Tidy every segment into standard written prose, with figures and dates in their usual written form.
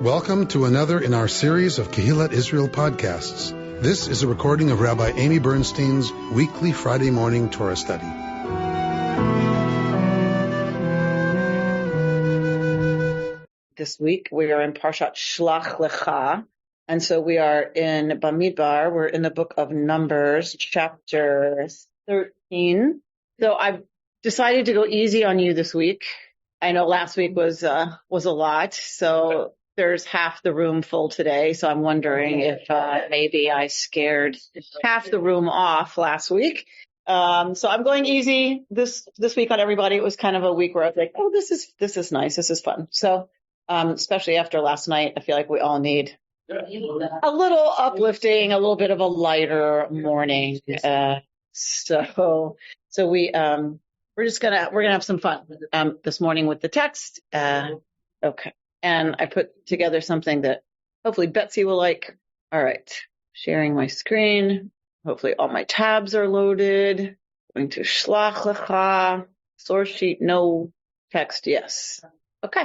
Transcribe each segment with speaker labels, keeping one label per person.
Speaker 1: Welcome to another in our series of Kehillat Israel podcasts. This is a recording of Rabbi Amy Bernstein's weekly Friday morning Torah study.
Speaker 2: This week we are in Parshat Shelach Lecha, and so we are in Bamibar. We're in the book of Numbers, chapter 13. So I've decided to go easy on you this week. I know last week was a lot, so there's half the room full today. So I'm wondering if maybe I scared half the room off last week. So I'm going easy this week on everybody. It was kind of a week where I was like, oh, this is nice. This is fun. So especially after last night, I feel like we all need a little uplifting, a little bit of a lighter morning. So we're gonna have some fun this morning with the text. Okay. And I put together something that hopefully Betsy will like. All right. Sharing my screen. Hopefully all my tabs are loaded. Going to Shelach Lecha. Source sheet, no. Text, yes. Okay.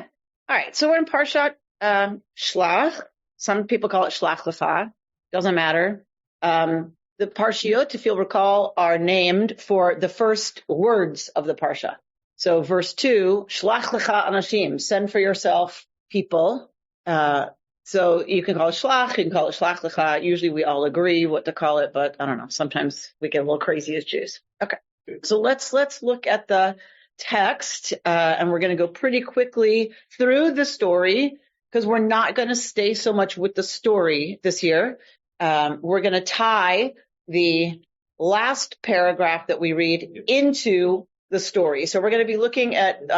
Speaker 2: All right. So we're in Parshat Shelach. Some people call it Shelach Lecha. Doesn't matter. The Parshiot, if you'll recall, are named for the first words of the Parsha. So verse 2, Shelach Lecha Anashim, send for yourself people. So you can call it Shelach, you can call it Shelach Lecha. Usually we all agree what to call it, but I don't know. Sometimes we get a little crazy as Jews. Okay. So let's look at the text, and we're going to go pretty quickly through the story because we're not going to stay so much with the story this year. We're going to tie the last paragraph that we read into the story. So we're going to be looking at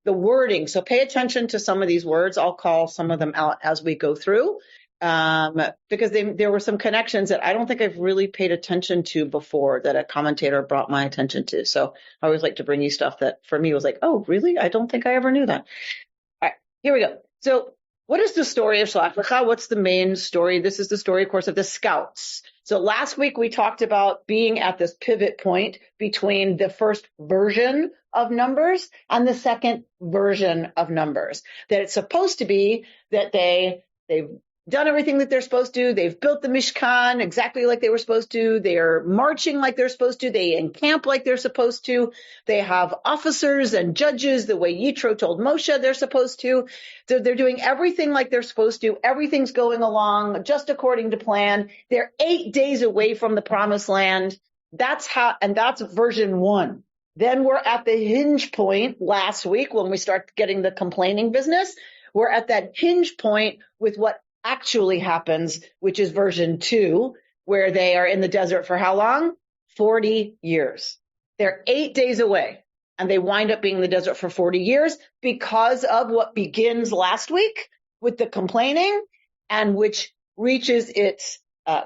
Speaker 2: the wording. So pay attention to some of these words. I'll call some of them out as we go through, because there were some connections that I don't think I've really paid attention to before that a commentator brought my attention to. So I always like to bring you stuff that for me was like, oh, really? I don't think I ever knew that. All right, here we go. So what is the story of Shelach Lecha? What's the main story? This is the story, of course, of the scouts. So last week we talked about being at this pivot point between the first version of Numbers and the second version of Numbers. That it's supposed to be that they've done everything that they're supposed to. They've built the Mishkan exactly like they were supposed to. They are marching like they're supposed to. They encamp like they're supposed to. They have officers and judges the way Yitro told Moshe they're supposed to. So they're doing everything like they're supposed to. Everything's going along just according to plan. They're 8 days away from the promised land. That's version 1. Then we're at the hinge point last week when we start getting the complaining business. We're at that hinge point with what actually happens, which is version 2, where they are in the desert for how long? 40 years. They're 8 days away, and they wind up being in the desert for 40 years because of what begins last week with the complaining and which reaches its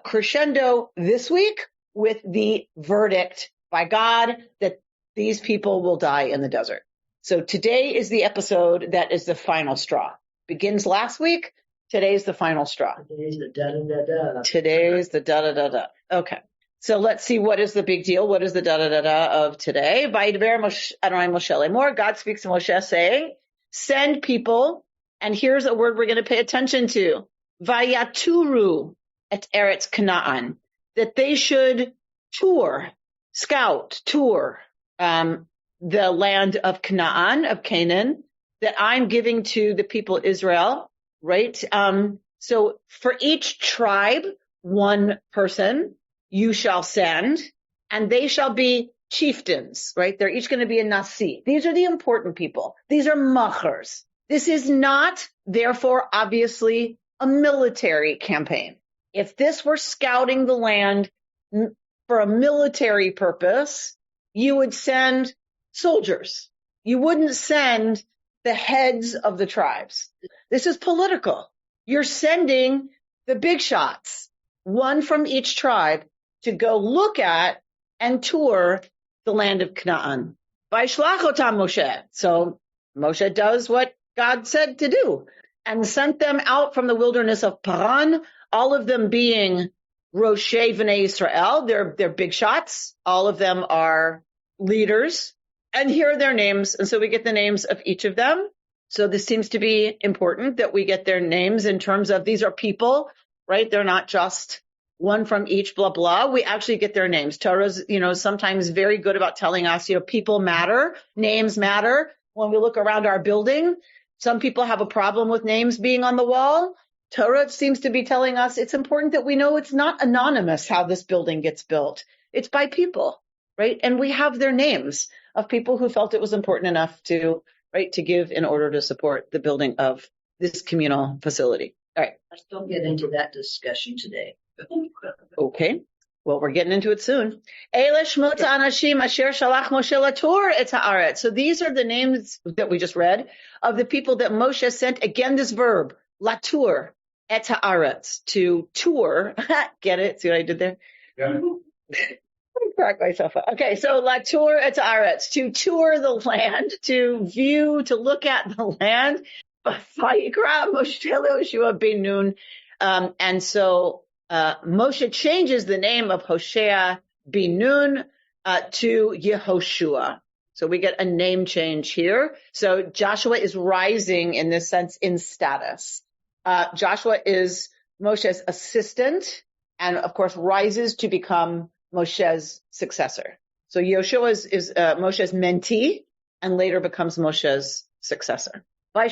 Speaker 2: crescendo this week with the verdict by God that these people will die in the desert. So today is the episode that is the final straw. Begins last week. Today's the final straw.
Speaker 3: Today's the da-da-da-da.
Speaker 2: Today's the da-da-da-da. Okay. So let's see what is the big deal. What is the da-da-da-da of today? Vayidber Adonai Moshe lemor. God speaks to Moshe saying, send people. And here's a word we're going to pay attention to. Vayaturu et Eretz Canaan. That they should tour the land of Canaan, of Canaan, that I'm giving to the people of Israel. Right. So for each tribe, one person you shall send, and they shall be chieftains, right? They're each going to be a nasi. These are the important people. These are machers. This is not, therefore, obviously a military campaign. If this were scouting the land for a military purpose, you would send soldiers. You wouldn't send the heads of the tribes. This is political. You're sending the big shots, one from each tribe, to go look at and tour the land of Canaan. Vayishlach otam Moshe. So Moshe does what God said to do and sent them out from the wilderness of Paran, all of them being Roshei V'nei Yisrael. They're big shots. All of them are leaders. And here are their names. And so we get the names of each of them. So this seems to be important that we get their names in terms of these are people, right? They're not just one from each, blah, blah. We actually get their names. Torah's, sometimes very good about telling us, people matter, names matter. When we look around our building, some people have a problem with names being on the wall. Torah seems to be telling us it's important that we know it's not anonymous how this building gets built. It's by people, right? And we have their names of people who felt it was important enough to give in order to support the building of this communal facility. All right.
Speaker 3: Let's don't get into that discussion today.
Speaker 2: Okay. Well, we're getting into it soon. So these are the names that we just read of the people that Moshe sent. Again, this verb, latur, et haaretz, to tour. Get it? See what I did there?
Speaker 1: Yeah.
Speaker 2: Crack myself up. Okay, so latur et haaretz, to tour the land, to view, to look at the land. Vayikra Moshe Yoshua ben Nun. And so Moshe changes the name of Hoshea ben Nun to Yehoshua. So we get a name change here. So Joshua is rising in this sense in status. Joshua is Moshe's assistant and, of course, rises to become Moshe's successor. So Yehoshua is Moshe's mentee and later becomes Moshe's successor. So when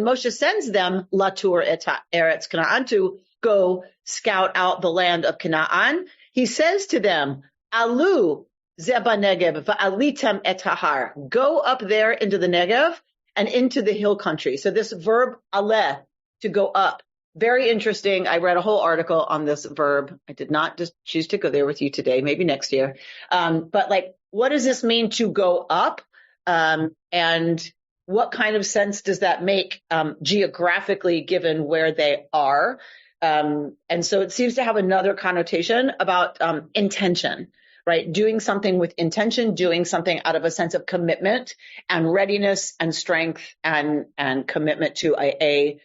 Speaker 2: Moshe sends them latur et eretz Canaan to go scout out the land of Canaan, he says to them, Alu zeba Negev va'alitem et hahar. Go up there into the Negev and into the hill country. So this verb aleh, to go up, very interesting. I read a whole article on this verb. I did not just choose to go there with you today, maybe next year. But what does this mean to go up? And what kind of sense does that make geographically given where they are? And so it seems to have another connotation about intention, right? Doing something with intention, doing something out of a sense of commitment and readiness and strength and commitment to a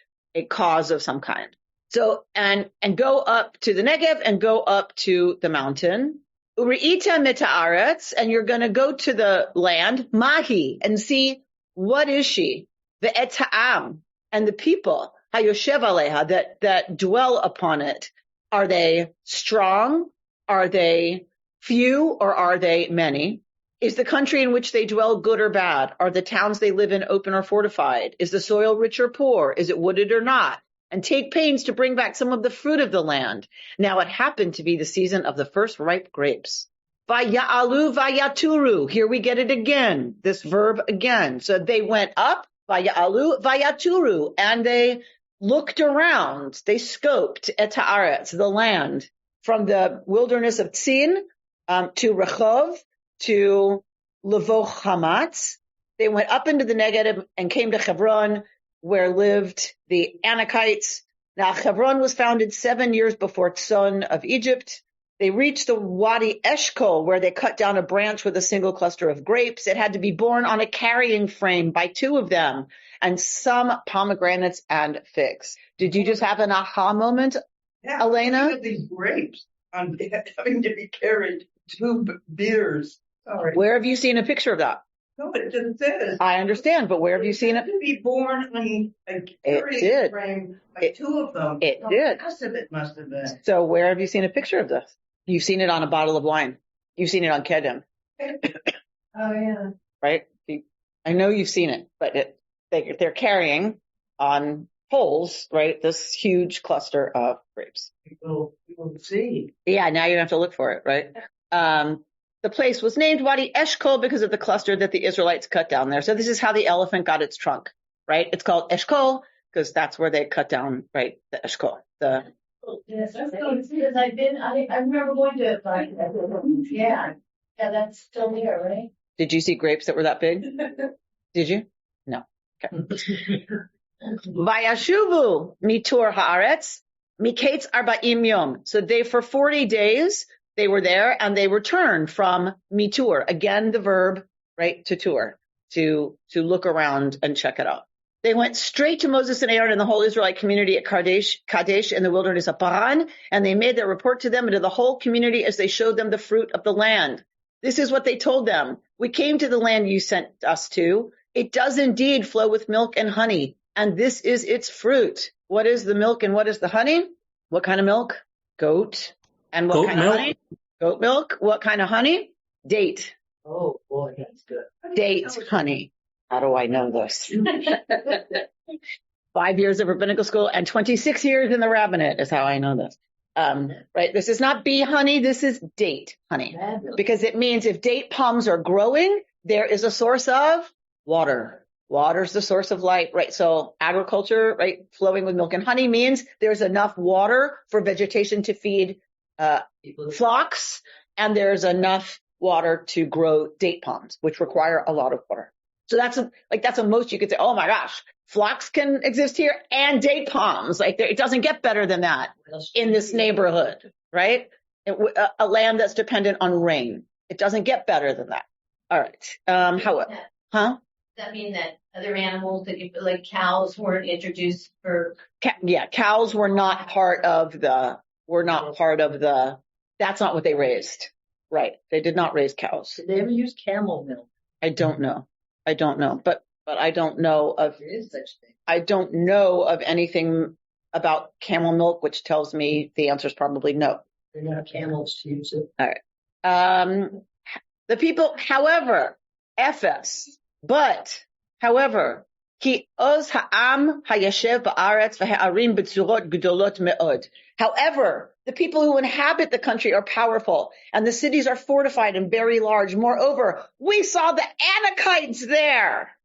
Speaker 2: cause of some kind. So, and go up to the Negev and go up to the mountain. Uri'ita mita'aretz, and you're going to go to the land, mahi, and see what is she, the eta'am, and the people, hayoshev aleha, that dwell upon it. Are they strong? Are they few? Or are they many? Is the country in which they dwell good or bad? Are the towns they live in open or fortified? Is the soil rich or poor? Is it wooded or not? And take pains to bring back some of the fruit of the land. Now it happened to be the season of the first ripe grapes. Vaya'alu vayaturu. Here we get it again, this verb again. So they went up, vaya'alu vayaturu, and they looked around. They scoped et haaretz, the land, from the wilderness of Tzin to Rechov to Levoch Hamatz. They went up into the Negev and came to Hebron, where lived the Anakites. Now, Hebron was founded 7 years before Tzon of Egypt. They reached the Wadi Eshkol, where they cut down a branch with a single cluster of grapes. It had to be borne on a carrying frame by two of them, and some pomegranates and figs. Did you just have an aha moment, Elena?
Speaker 4: Look at these grapes having to be carried 2 beers. Sorry.
Speaker 2: Where have you seen a picture of that?
Speaker 4: No, it just says.
Speaker 2: I understand, but where have you seen it?
Speaker 4: To be born on a carrying frame by 2 of them.
Speaker 2: It did.
Speaker 4: Massive it must have been.
Speaker 2: So where have you seen a picture of this? You've seen it on a bottle of wine. You've seen it on Kedem.
Speaker 4: Oh, yeah.
Speaker 2: Right? I know you've seen it, but they're carrying on poles, right, this huge cluster of grapes.
Speaker 4: We will see.
Speaker 2: Yeah, now you have to look for it, right? The place was named Wadi Eshkol because of the cluster that the Israelites cut down there. So this is how the elephant got its trunk, right? It's called Eshkol because that's where they cut down, right, the Eshkol.
Speaker 3: Yes, I remember going to it, but yeah, that's still there, right?
Speaker 2: Did you see grapes that were that big? Did you? No. Okay. Vayashuvu mitur haaretz miketz arba'im yom. So for 40 days, they were there and they returned from mitur. Again, the verb, right, to tour, to look around and check it out. They went straight to Moses and Aaron and the whole Israelite community at Kadesh in the wilderness of Paran, and they made their report to them and to the whole community as they showed them the fruit of the land. This is what they told them. We came to the land you sent us to. It does indeed flow with milk and honey, and this is its fruit. What is the milk and what is the honey? What kind of milk? Goat. And what kind of honey? Goat milk. What kind of honey? Date.
Speaker 3: Oh, boy, that's good.
Speaker 2: Date honey. How do I know this? 5 years of rabbinical school and 26 years in the rabbinate is how I know this. Right? This is not bee honey. This is date honey. Because it means if date palms are growing, there is a source of water. Water is the source of life, right? So agriculture, right, flowing with milk and honey means there's enough water for vegetation to feed flocks, and there's enough water to grow date palms, which require a lot of water. So that's a most you could say, oh my gosh, flocks can exist here and date palms. Like it doesn't get better than that in this neighborhood, right? A land that's dependent on rain. It doesn't get better than that. All right. Huh?
Speaker 3: Does that mean that other animals, like cows, weren't introduced for?
Speaker 2: Cows were not part of the, that's not what they raised. Right. They did not raise cows.
Speaker 3: Did they ever use camel milk?
Speaker 2: I don't know. But I don't know of,
Speaker 3: There is such thing.
Speaker 2: I don't know of anything about camel milk, which tells me the answer is probably no.
Speaker 3: They're not camels to use it.
Speaker 2: All right. The people, however, ki oz ha'am hayashev ba'aretz v'ha'arim b'tzurot gdolot me'od. However, the people who inhabit the country are powerful, and the cities are fortified and very large. Moreover, we saw the Anakites there.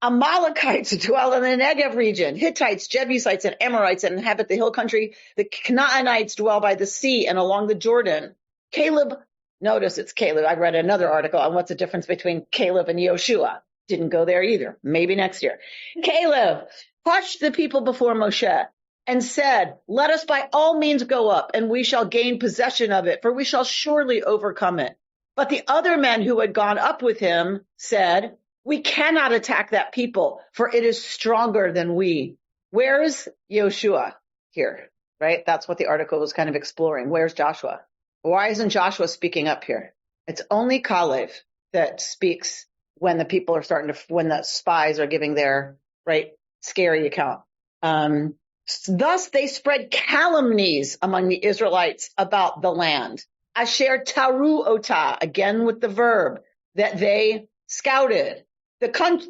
Speaker 2: Amalekites dwell in the Negev region. Hittites, Jebusites, and Amorites that inhabit the hill country. The Canaanites dwell by the sea and along the Jordan. Notice it's Caleb. I read another article on what's the difference between Caleb and Yoshua. Didn't go there either. Maybe next year. Caleb hushed the people before Moshe and said, let us by all means go up, and we shall gain possession of it, for we shall surely overcome it. But the other men who had gone up with him said, we cannot attack that people, for it is stronger than we. Where's Yoshua here? Right? That's what the article was kind of exploring. Where's Joshua? Why isn't Joshua speaking up here? It's only Kalev that speaks when the people are when the spies are giving their, right, scary account. Thus they spread calumnies among the Israelites about the land. Asher taru ota, again with the verb, that they scouted.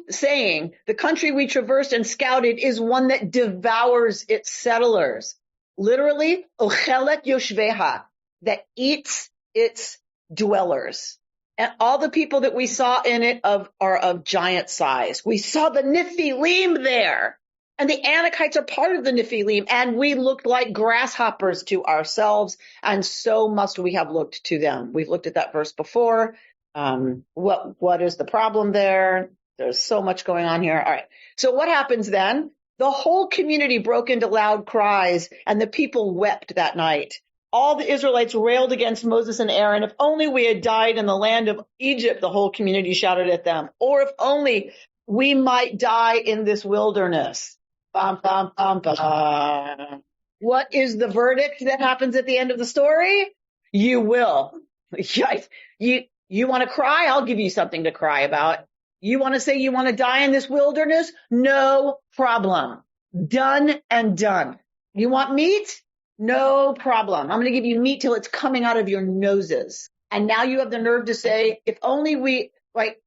Speaker 2: Saying, the country we traversed and scouted is one that devours its settlers. Literally, ochelet yoshveha, that eats its dwellers. And all the people that we saw in it are of giant size. We saw the Nephilim there. And the Anakites are part of the Nephilim, and we looked like grasshoppers to ourselves, and so must we have looked to them. We've looked at that verse before. What is the problem there? There's so much going on here. All right. So what happens then? The whole community broke into loud cries, and the people wept that night. All the Israelites railed against Moses and Aaron. If only we had died in the land of Egypt, the whole community shouted at them. Or if only we might die in this wilderness. Bum, bum, bum, bum. What is the verdict that happens at the end of the story? You will. You want to cry? I'll give you something to cry about. You want to say you want to die in this wilderness? No problem. Done and done. You want meat? No problem. I'm going to give you meat till it's coming out of your noses. And now you have the nerve to say, if only we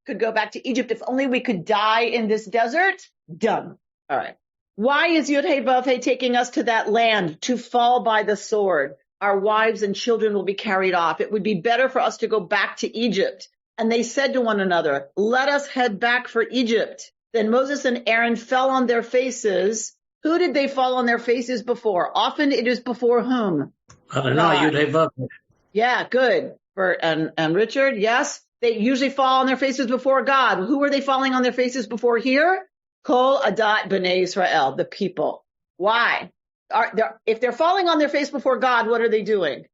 Speaker 2: could go back to Egypt, if only we could die in this desert. Done. All right. Why is Yud-Heh-Vav-Heh taking us to that land to fall by the sword? Our wives and children will be carried off. It would be better for us to go back to Egypt. And they said to one another, let us head back for Egypt. Then Moses and Aaron fell on their faces. Who did they fall on their faces before? Often it is before whom?
Speaker 5: I don't know. Yud-Heh-Vav-Heh.
Speaker 2: Yeah, good. And Richard, yes, they usually fall on their faces before God. Who are they falling on their faces before here? Kol Adat B'nai Israel, the people. Why? If they're falling on their face before God, what are they doing?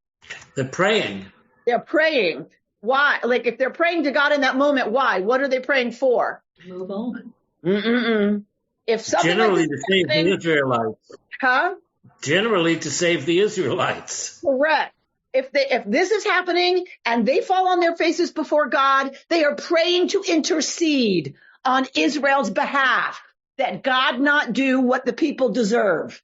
Speaker 5: They're praying.
Speaker 2: They're praying. Why? Like if they're praying to God in that moment, why? What are they praying for?
Speaker 3: Move on.
Speaker 2: If something
Speaker 5: generally to save the Israelites.
Speaker 2: Huh?
Speaker 5: Generally to save the Israelites.
Speaker 2: Correct. If this is happening and they fall on their faces before God, they are praying to intercede on Israel's behalf, that God not do what the people deserve,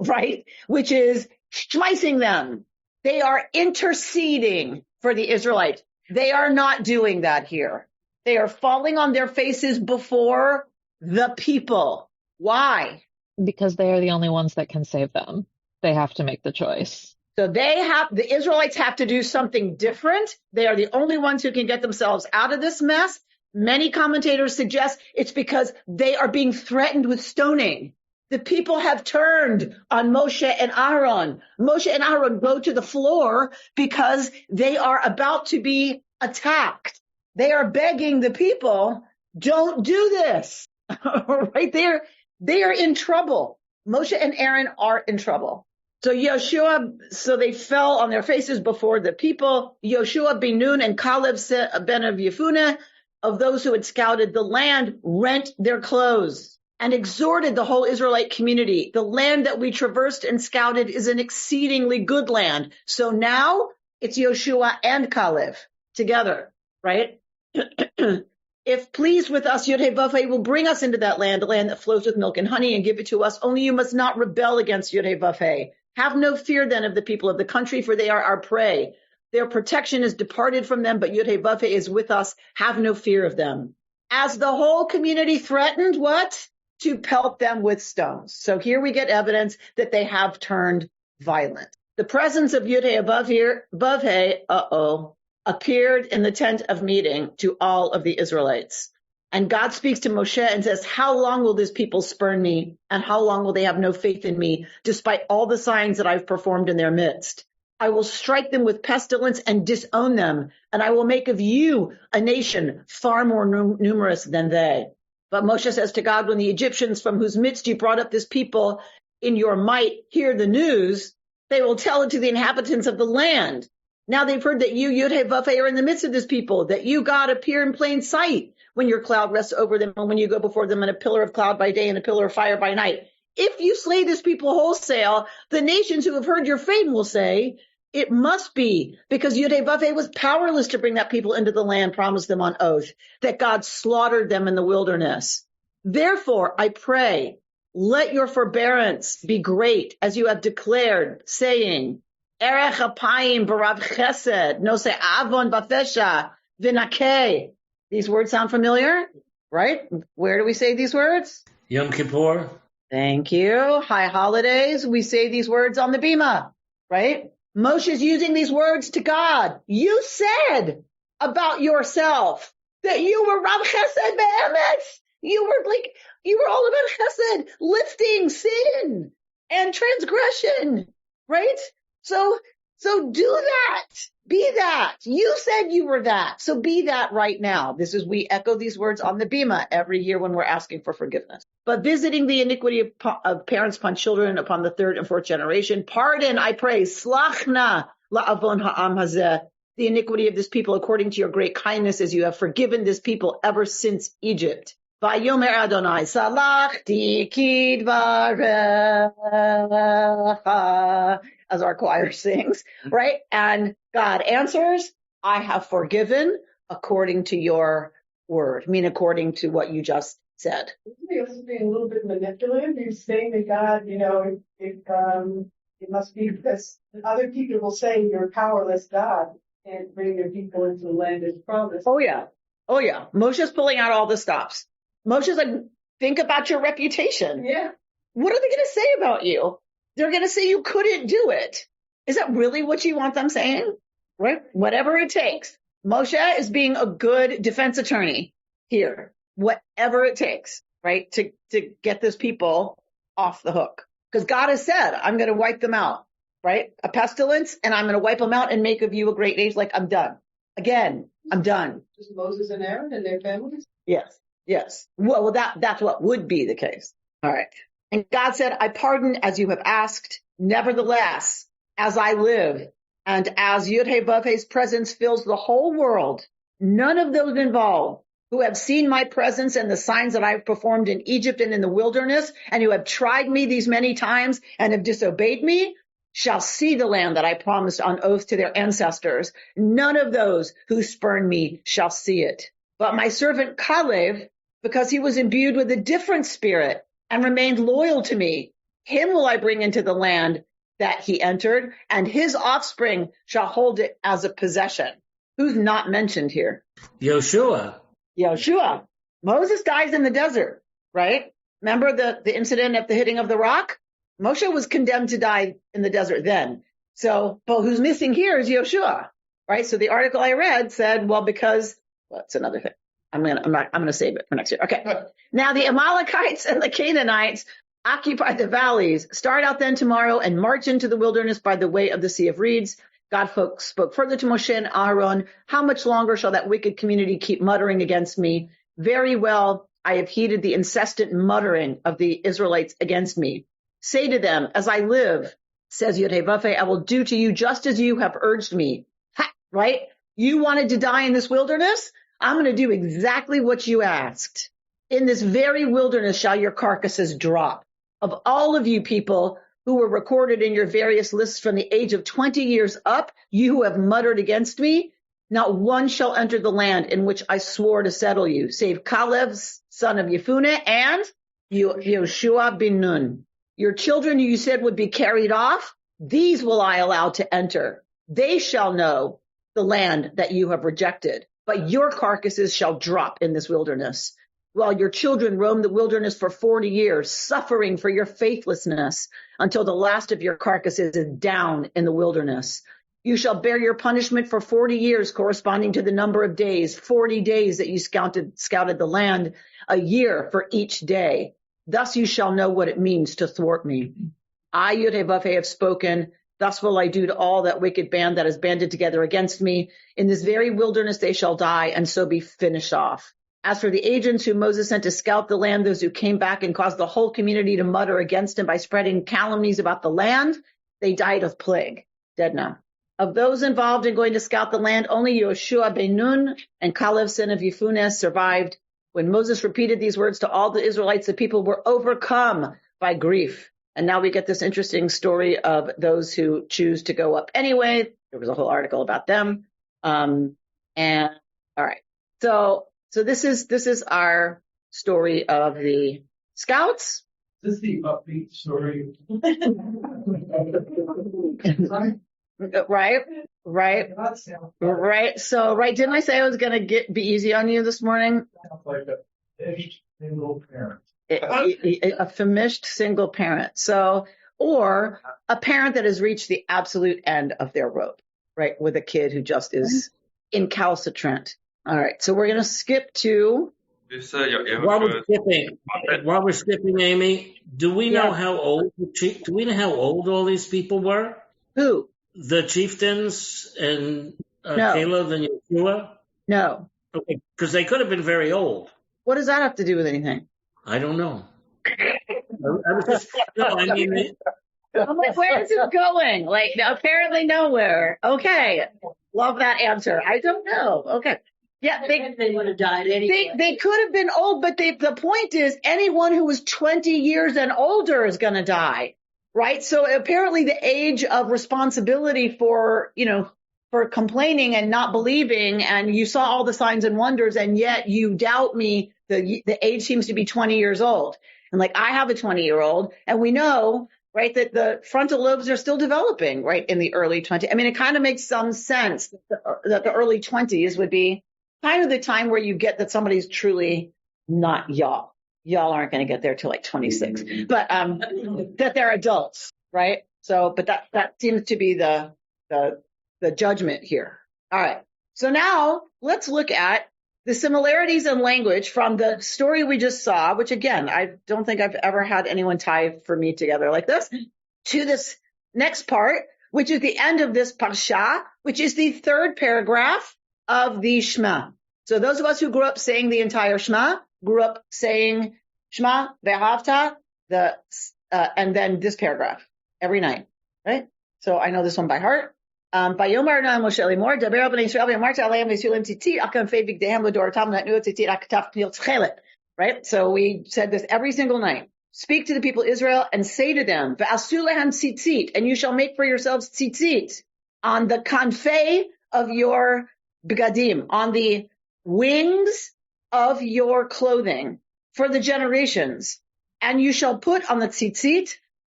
Speaker 2: right? Which is schmeicing them. They are interceding for the Israelites. They are not doing that here. They are falling on their faces before the people. Why?
Speaker 6: Because they are the only ones that can save them. They have to make the choice.
Speaker 2: So the Israelites have to do something different. They are the only ones who can get themselves out of this mess. Many commentators suggest it's because they are being threatened with stoning. The people have turned on Moshe and Aaron. Moshe and Aaron go to the floor because they are about to be attacked. They are begging the people, don't do this. Right there. They are in trouble. Moshe and Aaron are in trouble. So they fell on their faces before the people. Yoshua ben Nun and Caleb ben of Yefuneh, of those who had scouted the land, rent their clothes and exhorted the whole Israelite community. The land that we traversed and scouted is an exceedingly good land. So now it's Yoshua and Caleb together, right? If pleased with us, Yod-Heh-Vav-Heh will bring us into that land, the land that flows with milk and honey, and give it to us. Only you must not rebel against Yod-Heh-Vav-Heh. Have no fear then of the people of the country, for they are our prey. Their protection is departed from them, but Yod-Heh-Vav-Heh is with us. Have no fear of them. As the whole community threatened, what? To pelt them with stones. So here we get evidence that they have turned violent. The presence of Yod-Heh-Vav-Heh, appeared in the tent of meeting to all of the Israelites. And God speaks to Moshe and says, how long will this people spurn me? And how long will they have no faith in me, despite all the signs that I've performed in their midst? I will strike them with pestilence and disown them, and I will make of you a nation far more numerous than they. But Moshe says to God, when the Egyptians from whose midst you brought up this people in your might hear the news, they will tell it to the inhabitants of the land. Now they've heard that you, Yod-Heh-Vav-Heh, are in the midst of this people, that you, God, appear in plain sight when your cloud rests over them and when you go before them in a pillar of cloud by day and a pillar of fire by night. If you slay this people wholesale, the nations who have heard your fame will say, it must be because Yod-Heh-Vav-Heh was powerless to bring that people into the land promised them on oath, that God slaughtered them in the wilderness. Therefore, I pray, let your forbearance be great, as you have declared, saying, Erech apayim barav chesed, nose avon bafesha, vinakeh. These words sound familiar, right? Where do we say these words?
Speaker 5: Yom Kippur.
Speaker 2: Thank you. High holidays. We say these words on the Bima, right? Moshe's using these words to God. You said about yourself that you were Rav Chesed Be'emetz. You were all about Chesed, lifting sin and transgression, right? So do that. Be that. You said you were that. So be that right now. We echo these words on the Bima every year when we're asking for forgiveness. But visiting the iniquity of parents upon children upon the third and fourth generation, pardon, I pray, slachna la'avon ha'am hazeh, the iniquity of this people according to your great kindness as you have forgiven this people ever since Egypt. Vayomer Adonai, salachti kidvarecha, as our choir sings, right? And God answers, I have forgiven according to your word, according to what you just said.
Speaker 4: Isn't he also being a little bit manipulative? He's saying to God, it must be because other people will say you're a powerless God and bring your people into the land as promised.
Speaker 2: Oh yeah. Moshe's pulling out all the stops. Moshe's like, think about your reputation.
Speaker 4: Yeah.
Speaker 2: What are they going to say about you? They're going to say you couldn't do it. Is that really what you want them saying? Right? Whatever it takes. Moshe is being a good defense attorney here. Whatever it takes, right? To get those people off the hook. Because God has said, I'm going to wipe them out, right? A pestilence, and I'm going to wipe them out and make of you a great nation. Like, I'm done. Again, I'm done.
Speaker 4: Just Moses and Aaron and their families?
Speaker 2: Yes. Well, that's what would be the case. All right. And God said, I pardon as you have asked. Nevertheless, as I live, and as Yod-Heh-Vav-Heh's presence fills the whole world, none of those involved who have seen my presence and the signs that I've performed in Egypt and in the wilderness, and who have tried me these many times and have disobeyed me, shall see the land that I promised on oath to their ancestors. None of those who spurn me shall see it. But my servant Caleb, because he was imbued with a different spirit and remained loyal to me, him will I bring into the land that he entered, and his offspring shall hold it as a possession. Who's not mentioned here?
Speaker 5: Yoshua.
Speaker 2: Yoshua. Moses dies in the desert, right? Remember the incident of the hitting of the rock? Moshe was condemned to die in the desert then. So, but who's missing here is Yoshua, right? So the article I read said, well, because, well, it's another thing. I'm gonna save it for next year. Okay. Now the Amalekites and the Canaanites occupy the valleys. Start out then tomorrow and march into the wilderness by the way of the Sea of Reeds. God spoke further to Moshe and Aaron. How much longer shall that wicked community keep muttering against me? Very well, I have heeded the incessant muttering of the Israelites against me. Say to them, as I live, says Yod-Heh-Vav-Heh, I will do to you just as you have urged me. Ha, right? You wanted to die in this wilderness? I'm going to do exactly what you asked. In this very wilderness shall your carcasses drop. Of all of you people who were recorded in your various lists from the age of 20 years up, you who have muttered against me, not one shall enter the land in which I swore to settle you, save Caleb, son of Yefuneh, and Yoshua bin Nun. Your children who you said would be carried off, these will I allow to enter. They shall know the land that you have rejected, but your carcasses shall drop in this wilderness. While your children roam the wilderness for 40 years, suffering for your faithlessness, until the last of your carcasses is down in the wilderness. You shall bear your punishment for 40 years, corresponding to the number of days, 40 days that you scouted the land, a year for each day. Thus you shall know what it means to thwart me. I, Yod-Heh-Vav-Heh, have spoken. Thus will I do to all that wicked band that has banded together against me. In this very wilderness they shall die, and so be finished off. As for the agents whom Moses sent to scout the land, those who came back and caused the whole community to mutter against him by spreading calumnies about the land, they died of plague. Dead now. Of those involved in going to scout the land, only Yoshua ben Nun and Caleb, son of Yefuneh, survived. When Moses repeated these words to all the Israelites, the people were overcome by grief. And now we get this interesting story of those who choose to go up anyway. There was a whole article about them. And all right. So this is our story of the scouts.
Speaker 7: This is the upbeat story.
Speaker 2: Right. So, didn't I say I was going to be easy on you this morning?
Speaker 7: Sounds like a finished single parent.
Speaker 2: A famished single parent. So, or a parent that has reached the absolute end of their rope, right? With a kid who just is incalcitrant. All right. So we're going to skip to.
Speaker 5: While we're skipping, Amy, do we know how old all these people were?
Speaker 2: Who?
Speaker 5: The chieftains and Caleb and Yeshua?
Speaker 2: No.
Speaker 5: Okay, because they could have been very old.
Speaker 2: What does that have to do with anything?
Speaker 5: I don't know. I'm like,
Speaker 2: where is it going? Like, apparently nowhere. Okay. Love that answer. I don't know. Okay. Yeah,
Speaker 3: they would have died anyway.
Speaker 2: They could have been old, but the point is anyone who was 20 years and older is going to die, right? So apparently the age of responsibility for complaining and not believing, and you saw all the signs and wonders, and yet you doubt me, the age seems to be 20 years old. And like, I have a 20-year-old, and we know, right, that the frontal lobes are still developing, right, in the early 20s. I mean, it kind of makes some sense that the early 20s would be kind of the time where you get that somebody's truly not y'all. Y'all aren't going to get there till like 26, but that they're adults, right? So, but that seems to be the judgment here. All right. So now let's look at the similarities in language from the story we just saw, which again, I don't think I've ever had anyone tie for me together like this, to this next part, which is the end of this parsha, which is the third paragraph of the Shema. So those of us who grew up saying the entire Shema, grew up saying Shema, Ve'ahavta, and then this paragraph every night, right? So I know this one by heart. Vayomar Adonai Moshe lemor, daber b'nei Yisrael v'amarta aleim v'yisulim tzitzit, akam fei v'gdehem l'doratam natnu tzitzit akataf pnil tchelet, right? So we said this every single night. speak to the people of Israel and say to them, V'asu lehem tzitzit, and you shall make for yourselves tzitzit on the kanfei of your begadim, on the wings of your clothing for the generations. And you shall put on the tzitzit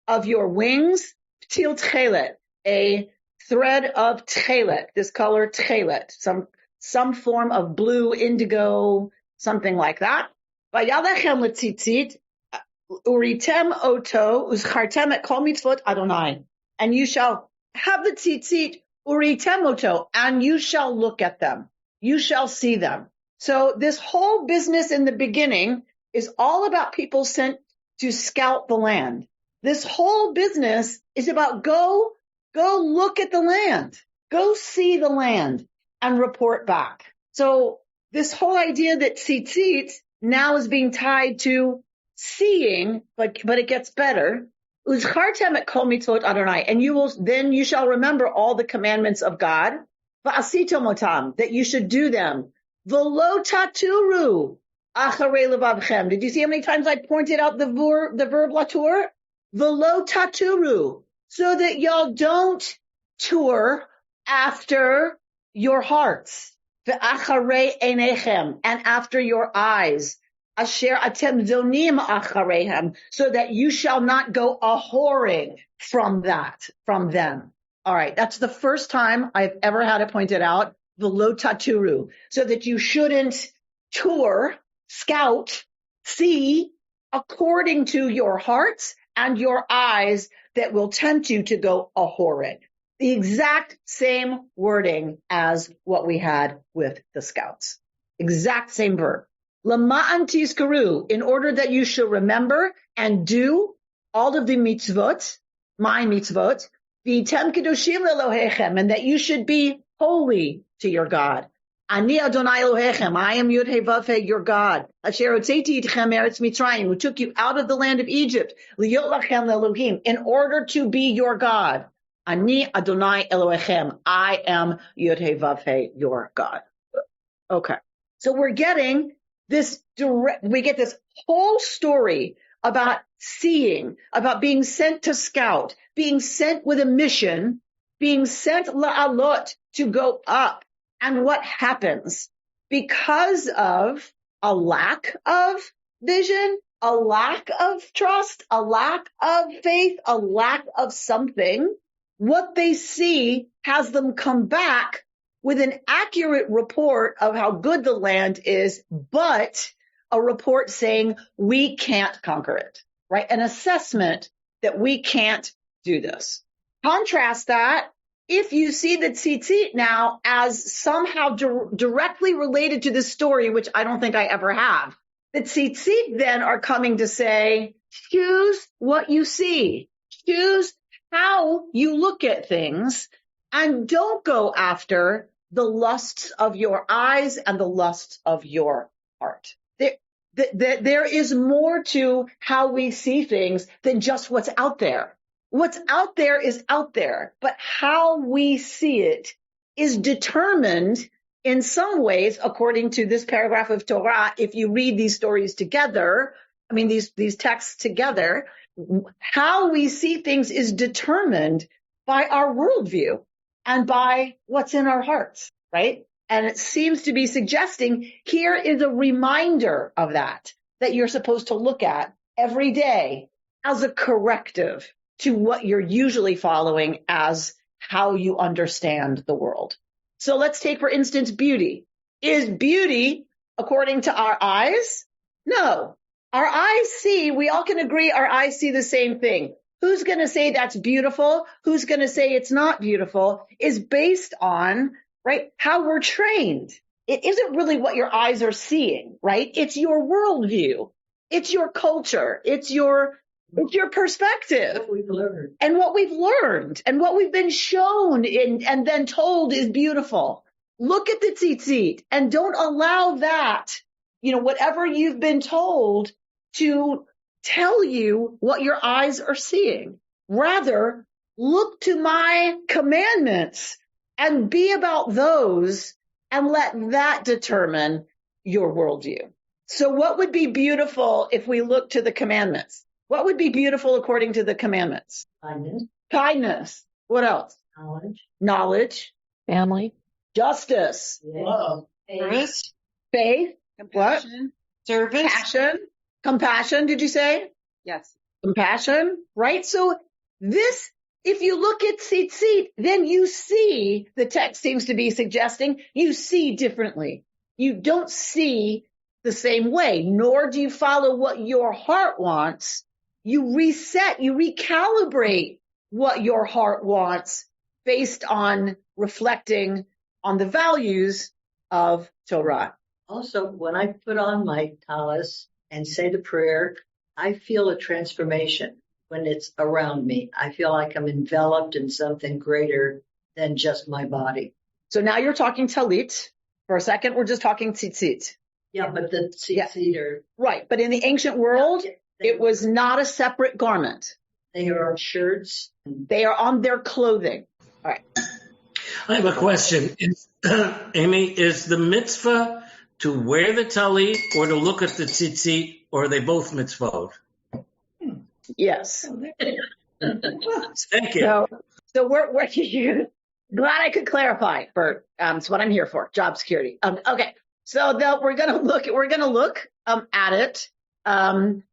Speaker 2: of your wings, ptil tchelet, a thread of tchelet, this color tchelet, some form of blue, indigo, something like that. Vayalechem letzitzit, uritem oto, uzchartem et kol mitzvot Adonai. And you shall have the tzitzit, uritem oto, and you shall look at them. You shall see them. So this whole business in the beginning is all about people sent to scout the land. This whole business is about go look at the land, go see the land and report back. So this whole idea that tzitzit now is being tied to seeing, but it gets better. Uzchartem et kol mitzvot Adonai, and you shall remember all the commandments of God. Va'asitom otam, that you should do them. V'lo taturu acharei levavchem. Did you see how many times I pointed out the verb latur? V'lo taturu, so that y'all don't tour after your hearts. V'acharei einechem, and after your eyes. Asher atem zonim achareihem, so that you shall not go a-whoring from them. All right, that's the first time I've ever had it pointed out, v'lo taturu, so that you shouldn't tour, scout, see according to your hearts and your eyes that will tempt you to go a-whoring. The exact same wording as what we had with the scouts. Exact same verb. Lama'an tizkaru, in order that you should remember and do all of the mitzvot, my mitzvot, v'tem kedoshim lelohechem, and that you should be holy to your God. Ani Adonai Elohechem, I am Yud He Vav He, your God. Asher hotzeti itchem eretz Mitzrayim, who took you out of the land of Egypt, liyot lachem leElohim, in order to be your God. Ani Adonai Elohechem, I am Yud He Vav He, your God. Okay, so we're getting we get this whole story about seeing, about being sent to scout, being sent with a mission, being sent la'alot, to go up. And what happens? Because of a lack of vision, a lack of trust, a lack of faith, a lack of something, what they see has them come back with an accurate report of how good the land is, but a report saying we can't conquer it, right? An assessment that we can't do this. Contrast that if you see the tzitzit now as somehow directly related to this story, which I don't think I ever have. The tzitzit then are coming to say, choose what you see, choose how you look at things, and don't go after the lusts of your eyes and the lusts of your heart. There is more to how we see things than just what's out there. What's out there is out there, but how we see it is determined in some ways, according to this paragraph of Torah. If you read these stories together, these texts together, how we see things is determined by our worldview and by what's in our hearts, right? And it seems to be suggesting here is a reminder of that you're supposed to look at every day as a corrective to what you're usually following as how you understand the world. So let's take, for instance, beauty. Is beauty according to our eyes? No. Our eyes see, we all can agree our eyes see the same thing. Who's going to say that's beautiful? Who's going to say it's not beautiful is based on, right, how we're trained. It isn't really what your eyes are seeing, right? It's your worldview. It's your culture. It's your perspective.
Speaker 4: What we've learned.
Speaker 2: And what we've learned and what we've been shown and then told is beautiful. Look at the tzitzit and don't allow that, whatever you've been told to tell you what your eyes are seeing. Rather, look to my commandments and be about those and let that determine your worldview. So what would be beautiful if we look to the commandments? What would be beautiful according to the commandments? Kindness. What else? Knowledge.
Speaker 6: Family.
Speaker 2: Justice.
Speaker 3: Love.
Speaker 2: Faith.
Speaker 8: Compassion. Service.
Speaker 2: Passion. Compassion, did you say?
Speaker 8: Yes.
Speaker 2: Compassion, right? So this, if you look at tzitzit, then you see, the text seems to be suggesting, you see differently. You don't see the same way, nor do you follow what your heart wants. You reset, you recalibrate what your heart wants based on reflecting on the values of Torah.
Speaker 9: Also, when I put on my talis and say the prayer, I feel a transformation when it's around me. I feel like I'm enveloped in something greater than just my body.
Speaker 2: So now you're talking talit. For a second, we're just talking tzitzit.
Speaker 9: Yeah, but the tzitzit are...
Speaker 2: Right, but in the ancient world, it was not a separate garment.
Speaker 9: They are on shirts.
Speaker 2: They are on their clothing. All right.
Speaker 5: I have a question. Amy, is the mitzvah to wear the talit or to look at the tzitzit, or are they both mitzvot?
Speaker 2: Yes.
Speaker 5: Thank you.
Speaker 2: So we're glad I could clarify, Bert. It's what I'm here for, job security. Okay. So we're gonna look at it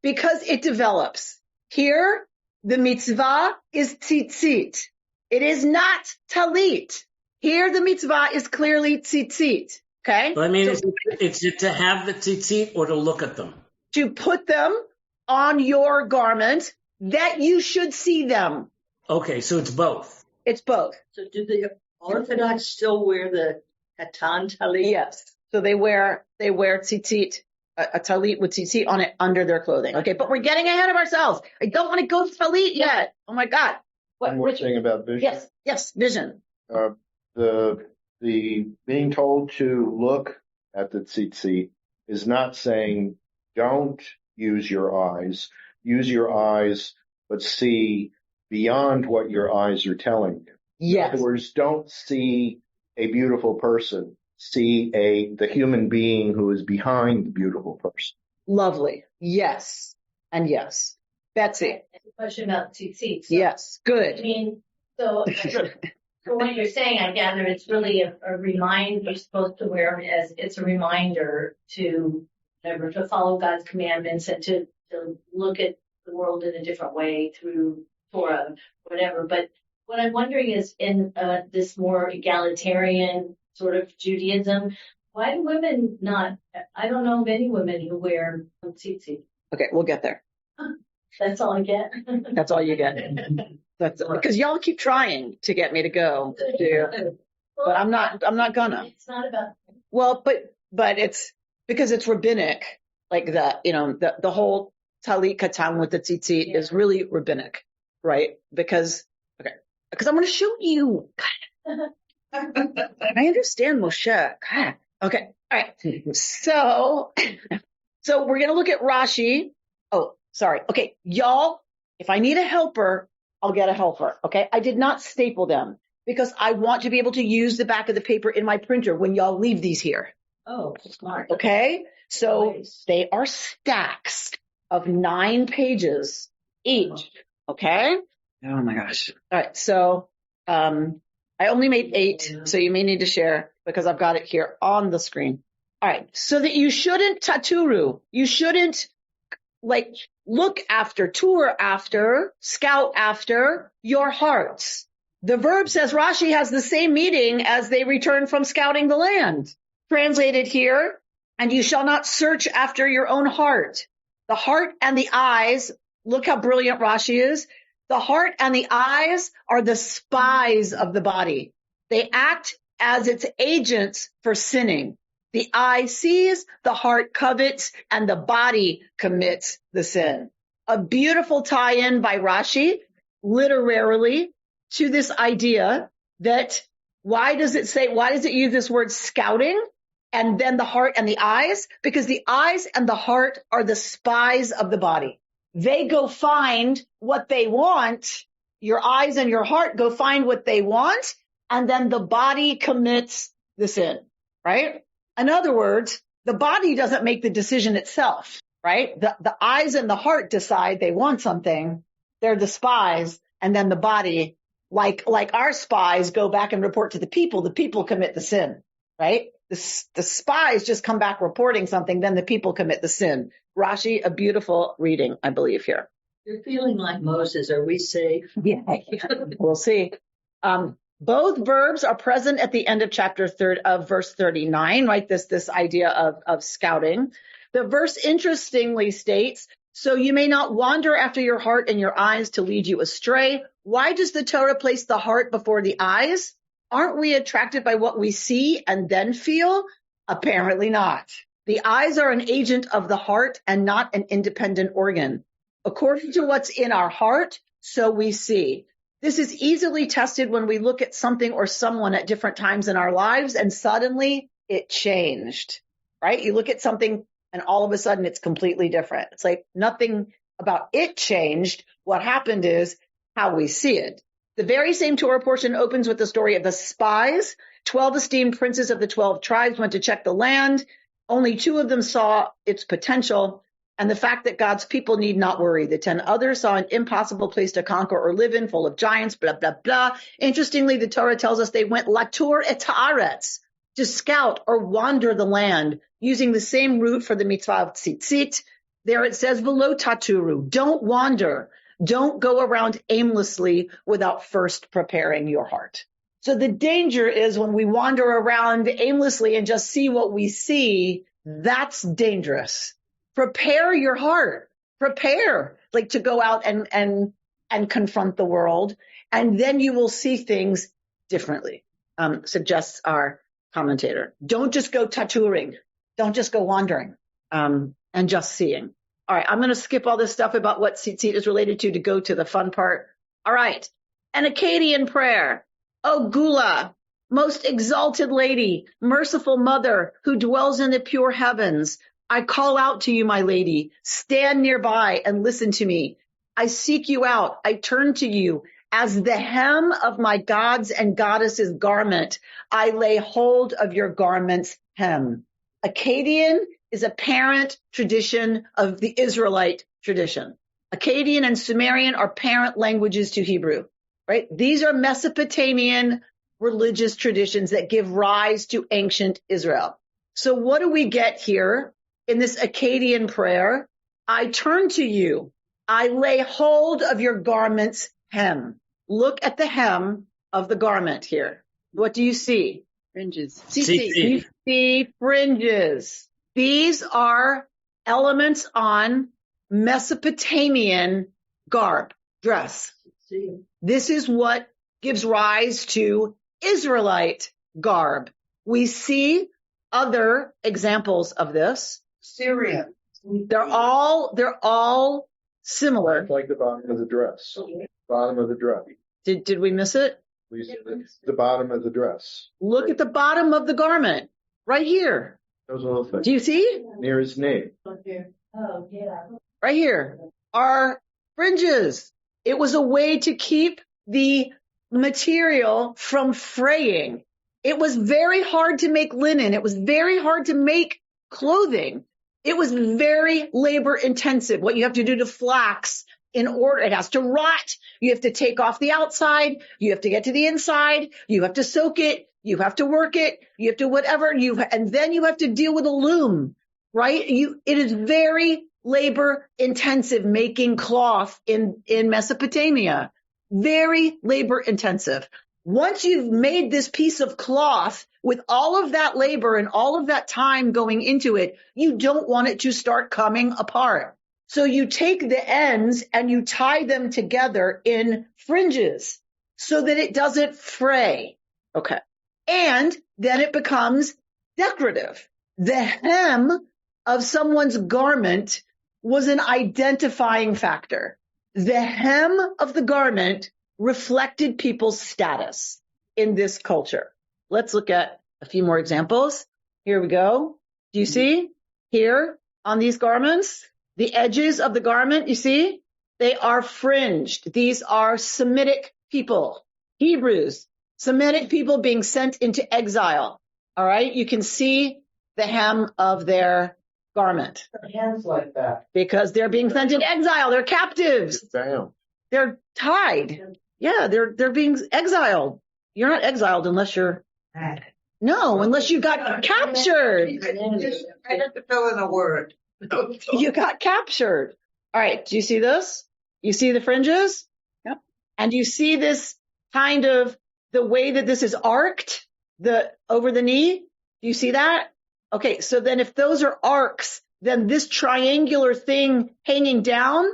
Speaker 2: because it develops. Here, the mitzvah is tzitzit. It is not talit. Here, the mitzvah is clearly tzitzit. Okay.
Speaker 5: But I mean, is it to have the tzitzit or to look at them?
Speaker 2: To put them on your garment that you should see them.
Speaker 5: Okay, so it's both.
Speaker 2: It's both.
Speaker 9: So do the Orthodox still wear the katan talit?
Speaker 2: Yes. So they wear tzitzit, a talit with tzitzit on it under their clothing. Okay, but we're getting ahead of ourselves. I don't want to go talit yet. Oh my God.
Speaker 10: One more thing about vision.
Speaker 2: Yes, vision.
Speaker 10: The being told to look at the tzitzit is not saying don't use your eyes, but see beyond what your eyes are telling you.
Speaker 2: Yes.
Speaker 10: In other words, don't see a beautiful person, see the human being who is behind the beautiful person.
Speaker 2: Lovely. Yes. And yes. Betsy.
Speaker 3: It's a question about tzitzit. So,
Speaker 2: yes. Good.
Speaker 3: I mean, so for what you're saying, I gather it's really a reminder. You're supposed to wear it as it's a reminder to follow God's commandments and to look at the world in a different way through Torah, whatever. But what I'm wondering is in this more egalitarian sort of Judaism, why do women not? I don't know many women who wear tzitzit.
Speaker 2: Okay, we'll get there.
Speaker 3: That's all I get.
Speaker 2: That's all you get. That's because y'all keep trying to get me to go do, but I'm not gonna.
Speaker 3: It's not about.
Speaker 2: Well, but it's because it's rabbinic, like the whole talit katan with the tzitzit is really rabbinic, right? Because I'm going to show you. I understand Moshe. Okay, all right. So we're gonna look at Rashi. Oh, sorry. Okay, y'all. If I need a helper, I'll get a helper. Okay, I did not staple them because I want to be able to use the back of the paper in my printer when y'all leave these here.
Speaker 3: Oh, smart.
Speaker 2: Okay, so they are stacks of 9 pages each. Okay. Oh my gosh. All right. So, I only made 8, so you may need to share because I've got it here on the screen. All right. So that you shouldn't taturu. You shouldn't look after, tour after, scout after your hearts. The verb, says Rashi, has the same meaning as they return from scouting the land. Translated here, and you shall not search after your own heart. The heart and the eyes, look how brilliant Rashi is. The heart and the eyes are the spies of the body. They act as its agents for sinning. The eye sees, the heart covets, and the body commits the sin. A beautiful tie-in by Rashi, literarily, to this idea that why does it use this word scouting and then the heart and the eyes? Because the eyes and the heart are the spies of the body. They go find what they want. Your eyes and your heart go find what they want, and then the body commits the sin, right? In other words, the body doesn't make the decision itself. right? The eyes and the heart decide they want something. They're the spies. And then the body, like our spies, go back and report to the people commit the sin, right? The spies just come back reporting something, then the people commit the sin. Rashi, a beautiful reading, I believe, here.
Speaker 9: You're feeling like Moses. Are we safe?
Speaker 2: Yeah, we'll see. Both verbs are present at the end of chapter 3 of verse 39, right? This idea of scouting. The verse interestingly states, so you may not wander after your heart and your eyes to lead you astray. Why does the Torah place the heart before the eyes? Aren't we attracted by what we see and then feel? Apparently not. The eyes are an agent of the heart and not an independent organ. According to what's in our heart, so we see. This is easily tested when we look at something or someone at different times in our lives and suddenly it changed, right? You look at something and all of a sudden it's completely different. It's like nothing about it changed. What happened is how we see it. The very same Torah portion opens with the story of the spies. 12 esteemed princes of the 12 tribes went to check the land. Only 2 of them saw its potential and the fact that God's people need not worry. The 10 others saw an impossible place to conquer or live in, full of giants, blah, blah, blah. Interestingly, the Torah tells us they went latur et haaretz, to scout or wander the land, using the same route for the mitzvah of tzitzit. There it says, velo taturu, don't wander. Don't go around aimlessly without first preparing your heart. So the danger is when we wander around aimlessly and just see what we see, that's dangerous. Prepare your heart. Prepare, like to go out and confront the world, and then you will see things differently, suggests our commentator. Don't just go tattooing. Don't just go wandering, and just seeing. All right, I'm going to skip all this stuff about what tzitzit is related to go to the fun part. All right, an Akkadian prayer. O Gula, most exalted lady, merciful mother who dwells in the pure heavens, I call out to you, my lady. Stand nearby and listen to me. I seek you out. I turn to you. As the hem of my gods and goddesses' garment, I lay hold of your garment's hem. Akkadian is a parent tradition of the Israelite tradition. Akkadian and Sumerian are parent languages to Hebrew, right? These are Mesopotamian religious traditions that give rise to ancient Israel. So what do we get here in this Akkadian prayer? I turn to you. I lay hold of your garment's hem. Look at the hem of the garment here. What do you see?
Speaker 8: Fringes.
Speaker 2: You see fringes. These are elements on Mesopotamian garb, dress. This is what gives rise to Israelite garb. We see other examples of this.
Speaker 4: Syria.
Speaker 2: They're all similar.
Speaker 10: Like the bottom of the dress. Bottom of the dress.
Speaker 2: Did we miss it?
Speaker 10: The bottom of the dress.
Speaker 2: Look at the bottom of the garment right here.
Speaker 10: Those little things.
Speaker 2: Do you see?
Speaker 10: Near his knee.
Speaker 3: Oh, yeah.
Speaker 2: Right here are fringes. It was a way to keep the material from fraying. It was very hard to make linen. It was very hard to make clothing. It was very labor intensive. What you have to do to flax in order, it has to rot. You have to take off the outside. You have to get to the inside. You have to soak it. You have to work it. You have to whatever and then you have to deal with a loom, right? It is very labor intensive making cloth in Mesopotamia. Very labor intensive. Once you've made this piece of cloth with all of that labor and all of that time going into it, you don't want it to start coming apart. So you take the ends and you tie them together in fringes so that it doesn't fray. Okay. And then it becomes decorative. The hem of someone's garment was an identifying factor. The hem of the garment reflected people's status in this culture. Let's look at a few more examples. Here we go. Do you see here on these garments? The edges of the garment, you see? They are fringed. These are Semitic people, Hebrews, Semitic people being sent into exile. All right. You can see the hem of their garment?
Speaker 7: Their hands like that.
Speaker 2: Because they're being sent into exile. They're captives.
Speaker 10: Damn.
Speaker 2: They're tied. Yeah, they're being exiled. You're not exiled unless you're, no, unless you got captured.
Speaker 8: I have to fill in a word.
Speaker 2: You got captured. All right. Do you see this? You see the fringes? Yep. And you see this kind of the way that this is arced over the knee? Do you see that? Okay. So then if those are arcs, then this triangular thing hanging down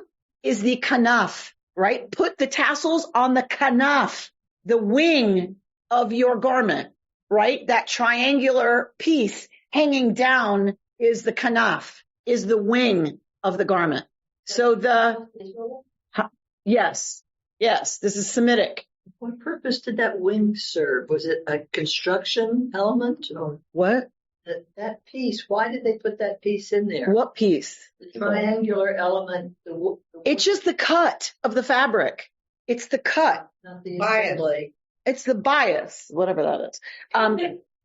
Speaker 2: is the kanaf, right? Put the tassels on the kanaf, the wing of your garment, right? That triangular piece hanging down is the kanaf, is the wing of the garment. So yes, this is Semitic.
Speaker 9: What purpose did that wing serve? Was it a construction element or
Speaker 2: What?
Speaker 9: that piece? Why did they put that piece in there?
Speaker 2: What piece?
Speaker 9: The triangular element.
Speaker 2: It's just the cut of the fabric. It's the cut.
Speaker 9: Not the
Speaker 8: Bias.
Speaker 9: assembly.
Speaker 2: It's the bias, whatever that is.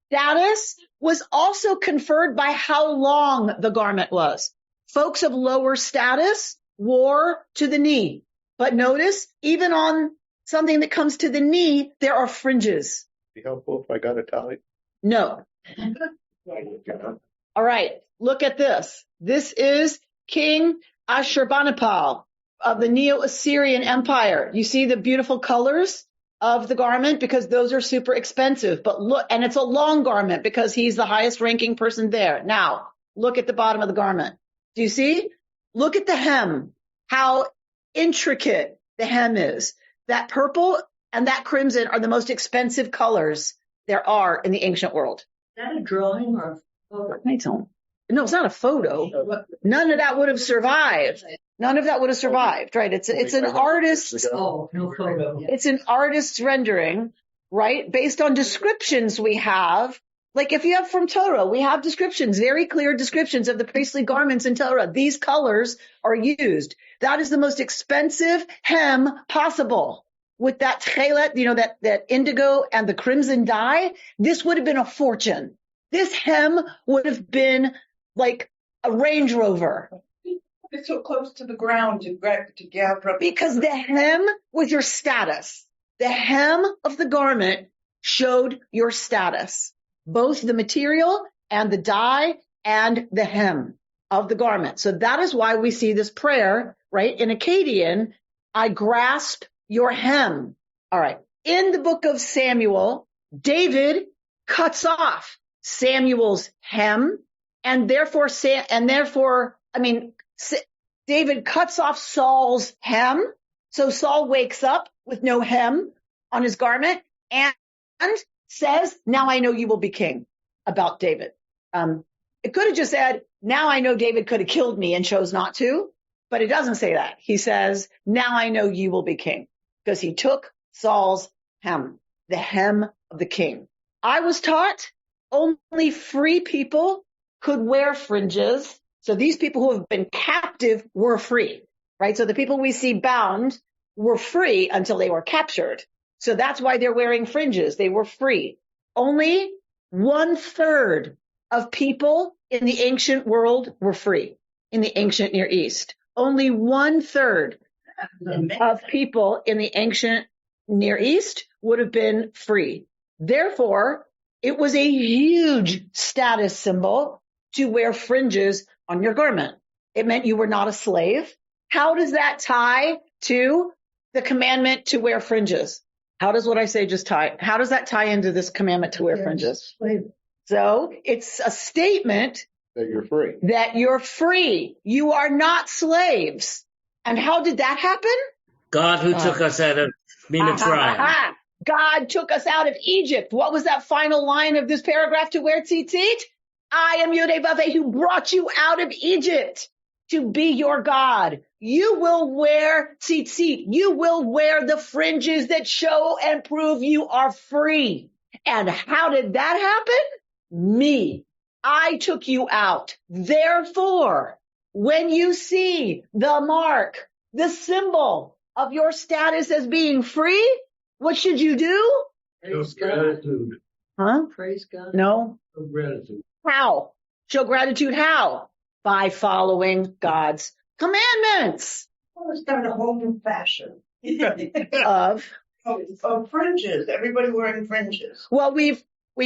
Speaker 2: Status was also conferred by how long the garment was. Folks of lower status wore to the knee. But notice, even on something that comes to the knee, there are fringes.
Speaker 10: Be helpful if I got a tally.
Speaker 2: No. All right, look at this. This is King Ashurbanipal of the Neo-Assyrian Empire. You see the beautiful colors of the garment because those are super expensive. But look, and it's a long garment because he's the highest ranking person there. Now, look at the bottom of the garment. Do you see? Look at the hem, how intricate the hem is. That purple and that crimson are the most expensive colors there are in the ancient world.
Speaker 9: Is that a drawing or a photo?
Speaker 2: I don't. No, it's not a photo. None of that would have survived. None of that would have survived, right? It's an artist's.
Speaker 9: Oh, no photo.
Speaker 2: It's an artist's rendering, right? Based on descriptions we have. Like if you have from Torah, we have descriptions, very clear descriptions of the priestly garments in Torah. These colors are used. That is the most expensive hem possible. With that tchelet, that indigo and the crimson dye, this would have been a fortune. This hem would have been like a Range Rover.
Speaker 8: It's so close to the ground to gather up.
Speaker 2: Because the hem was your status. The hem of the garment showed your status. Both the material and the dye and the hem of the garment. So that is why we see this prayer, right? In Akkadian, I grasp your hem. All right. In the book of Samuel, David cuts off Samuel's hem and therefore David cuts off Saul's hem. So Saul wakes up with no hem on his garment and says, now I know you will be king about David. It could have just said, now I know David could have killed me and chose not to, but it doesn't say that. He says, now I know you will be king because he took Saul's hem, the hem of the king. I was taught only free people could wear fringes. So these people who have been captive were free, right? So the people we see bound were free until they were captured. So that's why they're wearing fringes. They were free. Only 1/3 of people in the ancient world were free in the ancient Near East. Only 1/3 of people in the ancient Near East would have been free. Therefore, it was a huge status symbol to wear fringes on your garment. It meant you were not a slave. How does that tie to the commandment to wear fringes? How does what I say just tie? How does that tie into this commandment to wear fringes? So it's a statement
Speaker 10: That you're free.
Speaker 2: that you're free. You are not slaves. And how did that happen?
Speaker 5: God who took us out of Mitzrayim.
Speaker 2: God took us out of Egypt. What was that final line of this paragraph to wear tzitzit? I am Yodevave who brought you out of Egypt to be your God. You will wear tzitzit. You will wear the fringes that show and prove you are free. And how did that happen? Me. I took you out. Therefore, when you see the mark, the symbol of your status as being free, what should you do?
Speaker 7: Show gratitude.
Speaker 2: Huh?
Speaker 9: Praise God.
Speaker 2: No.
Speaker 7: Show gratitude.
Speaker 2: How? Show gratitude how? by following God's commandments.
Speaker 8: Well, it's got a whole new fashion.
Speaker 2: Of
Speaker 8: fringes. Everybody wearing fringes.
Speaker 2: Well, we've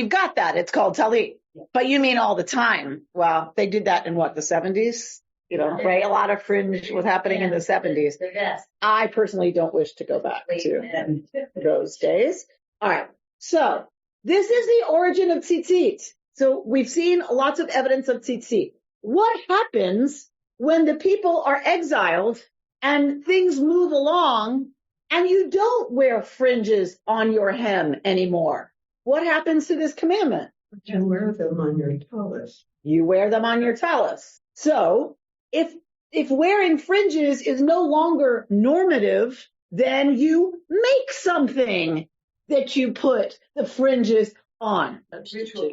Speaker 2: got that. It's called talit. But you mean all the time? Well, they did that in what, the 70s? You know, right? A lot of fringe was happening in the 70s.
Speaker 3: The best.
Speaker 2: I personally don't wish to go back to those days. All right. So this is the origin of tzitzit. So we've seen lots of evidence of tzitzit. What happens when the people are exiled and things move along and you don't wear fringes on your hem anymore? What happens to this commandment?
Speaker 4: You wear them on your tallis.
Speaker 2: You wear them on your tallis. So if wearing fringes is no longer normative, then you make something that you put the fringes on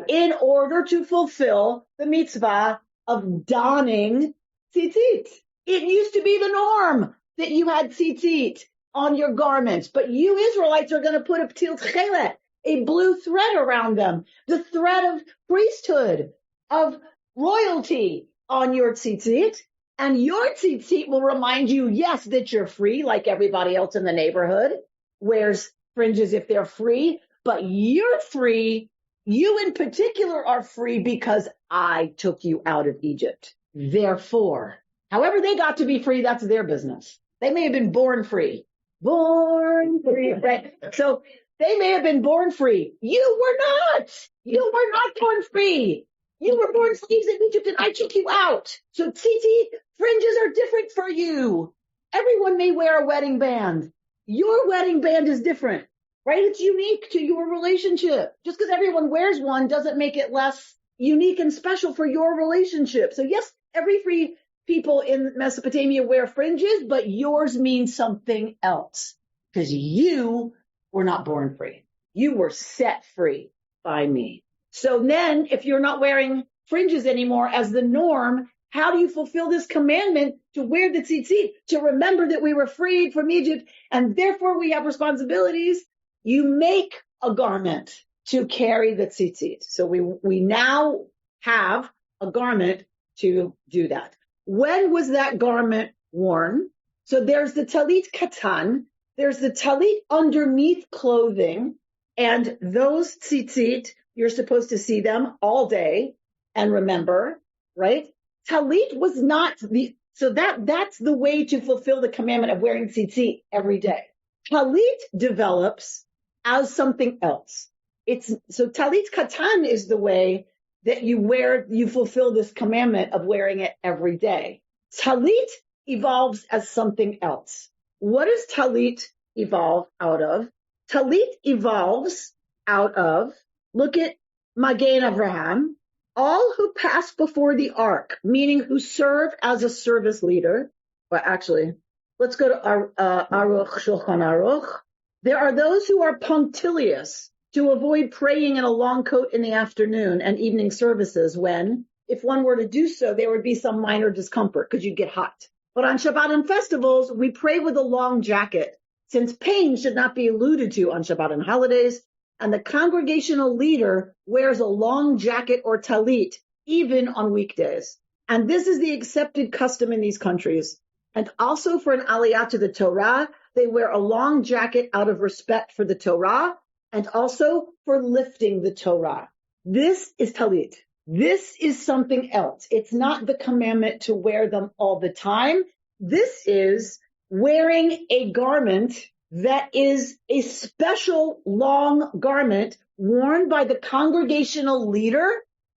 Speaker 2: in order to fulfill the mitzvah of donning tzitzit. It used to be the norm that you had tzitzit on your garments, but you Israelites are going to put a ptil tchelet, a blue thread around them, the thread of priesthood, of royalty on your tzitzit, and your tzitzit will remind you, yes, that you're free, like everybody else in the neighborhood wears fringes if they're free, but you're free. You in particular are free because I took you out of Egypt. Therefore, however they got to be free, that's their business. They may have been born free. Born free, right? So they may have been born free. You were not. You were not born free. You were born slaves in Egypt and I took you out. So tzitzit, fringes are different for you. Everyone may wear a wedding band. Your wedding band is different, right? It's unique to your relationship. Just because everyone wears one doesn't make it less unique and special for your relationship. So yes, every free people in Mesopotamia wear fringes, but yours means something else because you were not born free. You were set free by me. So then if you're not wearing fringes anymore as the norm, how do you fulfill this commandment to wear the tzitzit, to remember that we were freed from Egypt and therefore we have responsibilities? You make a garment to carry the tzitzit. So we now have a garment to do that. When was that garment worn? So there's the talit katan, there's the talit underneath clothing, and those tzitzit, you're supposed to see them all day and remember, right? Talit was not that's the way to fulfill the commandment of wearing tzitzit every day. Talit develops as something else. So talit katan is the way that you fulfill this commandment of wearing it every day. Talit evolves as something else. What does talit evolve out of? Talit evolves out of, look at Magen Avraham, all who pass before the ark, meaning who serve as a service leader. Well, actually, let's go to Aruch Shulchan Aruch. There are those who are punctilious to avoid praying in a long coat in the afternoon and evening services when, if one were to do so, there would be some minor discomfort because you'd get hot. But on Shabbat and festivals, we pray with a long jacket, since pain should not be alluded to on Shabbat and holidays, and the congregational leader wears a long jacket or talit, even on weekdays. And this is the accepted custom in these countries. And also for an aliyah to the Torah, they wear a long jacket out of respect for the Torah, and also for lifting the Torah. This is talit. This is something else. It's not the commandment to wear them all the time. This is wearing a garment that is a special long garment worn by the congregational leader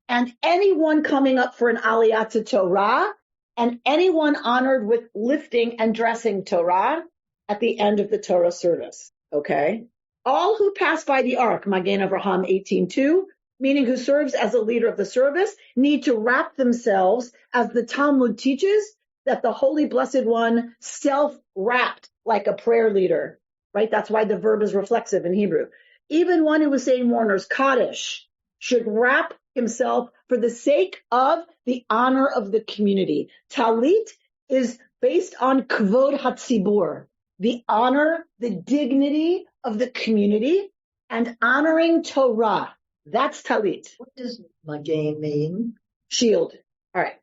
Speaker 2: and anyone coming up for an aliyah to Torah and anyone honored with lifting and dressing Torah at the end of the Torah service. Okay? All who pass by the ark, Magen Avraham 18:2, meaning who serves as a leader of the service, need to wrap themselves, as the Talmud teaches, that the Holy Blessed One self-wrapped like a prayer leader, right? That's why the verb is reflexive in Hebrew. Even one who was saying mourner's Kaddish should wrap himself for the sake of the honor of the community. Talit is based on kvod hatzibur, the honor, the dignity of the community, and honoring Torah. That's talit.
Speaker 9: What does magen mean?
Speaker 2: Shield. All right.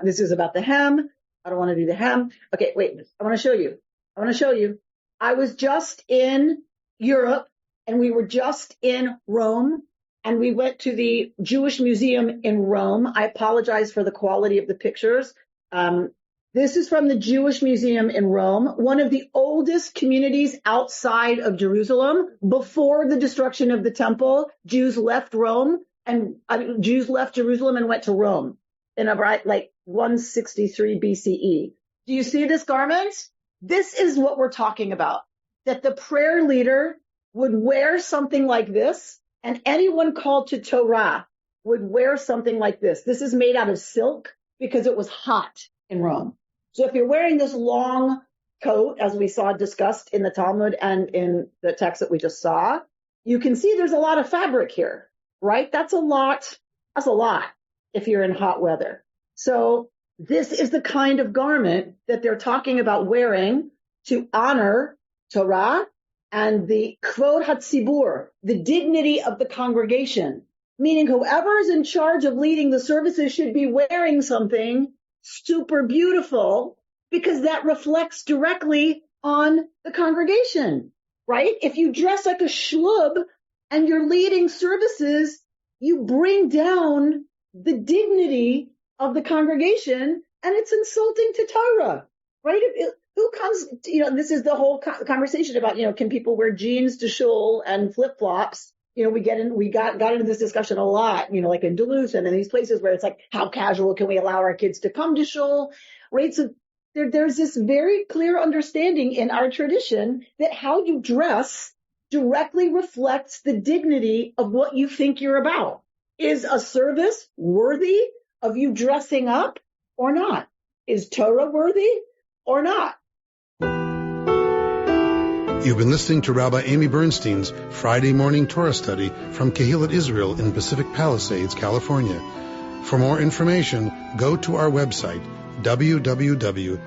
Speaker 2: This is about the hem. I don't want to do the hem. Okay, wait. I want to show you. I was just in Europe, and we were just in Rome, and we went to the Jewish Museum in Rome. I apologize for the quality of the pictures. This is from the Jewish Museum in Rome, one of the oldest communities outside of Jerusalem. Before the destruction of the temple, Jews left Jerusalem and went to Rome in about like 163 BCE. Do you see this garment? This is what we're talking about, that the prayer leader would wear something like this, and anyone called to Torah would wear something like this. This is made out of silk because it was hot in Rome. So if you're wearing this long coat, as we saw discussed in the Talmud and in the text that we just saw, you can see there's a lot of fabric here, right? That's a lot if you're in hot weather. So this is the kind of garment that they're talking about wearing to honor Torah and the kvod hatzibur, the dignity of the congregation, meaning whoever is in charge of leading the services should be wearing something super beautiful, because that reflects directly on the congregation, right? If you dress like a shlub and you're leading services, you bring down the dignity of the congregation, and it's insulting to Torah, right? Who comes, this is the whole conversation about, can people wear jeans to shul and flip-flops? We got into this discussion a lot, like in Duluth and in these places where it's like, how casual can we allow our kids to come to shul, right? So there's this very clear understanding in our tradition that how you dress directly reflects the dignity of what you think you're about. Is a service worthy of you dressing up or not? Is Torah worthy or not?
Speaker 1: You've been listening to Rabbi Amy Bernstein's Friday morning Torah study from Kehillat Israel in Pacific Palisades, California. For more information, go to our website, www.ourki.org.